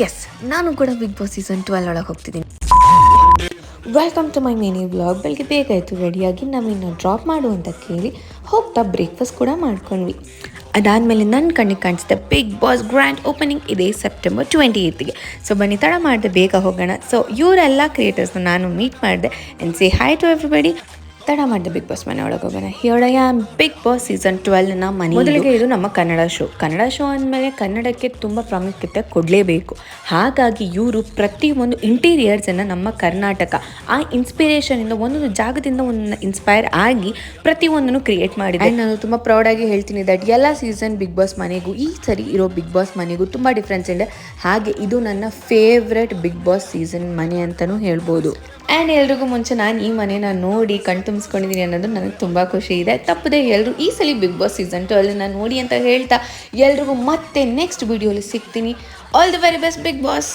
S, ನಾನು ಕೂಡ big Boss season 12 ಒಳಗೆ ಹೋಗ್ತಿದ್ದೀನಿ. Welcome to my mini vlog. ಬೆಳಗ್ಗೆ ಬೇಕಾಯಿತು ರೆಡಿಯಾಗಿ ನಾವಿನ್ನು ಡ್ರಾಪ್ ಮಾಡು ಅಂತ ಕೇಳಿ ಹೋಗ್ತಾ ಬ್ರೇಕ್ಫಾಸ್ಟ್ ಕೂಡ ಮಾಡ್ಕೊಂಡ್ವಿ. ಅದಾದಮೇಲೆ ನನ್ನ ಕಣ್ಣಿಗೆ ಕಾಣಿಸಿದೆ ಬಿಗ್ ಬಾಸ್ ಗ್ರ್ಯಾಂಡ್ ಓಪನಿಂಗ್ ಇದೆ ಸೆಪ್ಟೆಂಬರ್ 28ಗೆ. ಸೊ ಬನ್ನಿ ತಡ ಮಾಡಿದೆ ಬೇಗ ಹೋಗೋಣ. ಸೊ ಇವರೆಲ್ಲ ಕ್ರಿಯೇಟರ್ಸ್ನ ನಾನು ಮೀಟ್ ಮಾಡಿದೆ and say hi to everybody. ತಡ ಮಾಡಿದೆ ಬಿಗ್ ಬಾಸ್ ಮನೆ ಒಳಗೆ ಹೋಗೋಣ. Here I am Bigg Boss season 12ನ ಮನೆ. ಮೊದಲಿಗೆ ಇದು ನಮ್ಮ ಕನ್ನಡ ಶೋ ಅಂದಮೇಲೆ ಕನ್ನಡಕ್ಕೆ ತುಂಬ ಪ್ರಾಮುಖ್ಯತೆ ಕೊಡಲೇಬೇಕು. ಹಾಗಾಗಿ ಇವರು ಪ್ರತಿಯೊಂದು ಇಂಟೀರಿಯರ್ಸನ್ನು ನಮ್ಮ ಕರ್ನಾಟಕ ಆ ಇನ್ಸ್ಪಿರೇಷನಿಂದ ಒಂದೊಂದು ಜಾಗದಿಂದ ಒಂದು ಇನ್ಸ್ಪೈರ್ ಆಗಿ ಪ್ರತಿಯೊಂದನ್ನು ಕ್ರಿಯೇಟ್ ಮಾಡಿದೆ. ಆ್ಯಂಡ್ ನಾನು ತುಂಬ ಪ್ರೌಡಾಗಿ ಹೇಳ್ತೀನಿ ದಟ್ ಎಲ್ಲ ಸೀಸನ್ ಬಿಗ್ ಬಾಸ್ ಮನೆಗೂ ಈ ಸರಿ ಇರೋ ಬಿಗ್ ಬಾಸ್ ಮನೆಗೂ ತುಂಬ ಡಿಫ್ರೆನ್ಸ್ ಇದೆ. ಹಾಗೆ ಇದು ನನ್ನ ಫೇವ್ರೆಟ್ ಬಿಗ್ ಬಾಸ್ ಸೀಸನ್ ಮನೆ ಅಂತಲೂ ಹೇಳ್ಬೋದು. ಆ್ಯಂಡ್ ಎಲ್ರಿಗೂ ಮುಂಚೆ ನಾನು ಈ ಮನೇನ ನೋಡಿ ಕಣ್ತುಂಬಿಸ್ಕೊಂಡಿದ್ದೀನಿ ಅನ್ನೋದು ನನಗೆ ತುಂಬ ಖುಷಿ ಇದೆ. ತಪ್ಪದೆ ಎಲ್ಲರೂ ಈ ಸಲ ಬಿಗ್ ಬಾಸ್ ಸೀಸನ್ 12ನ ನೋಡಿ ಅಂತ ಹೇಳ್ತಾ ಎಲ್ರಿಗೂ ಮತ್ತೆ ನೆಕ್ಸ್ಟ್ ವಿಡಿಯೋಲಿ ಸಿಗ್ತೀನಿ. All the very best Bigg boss.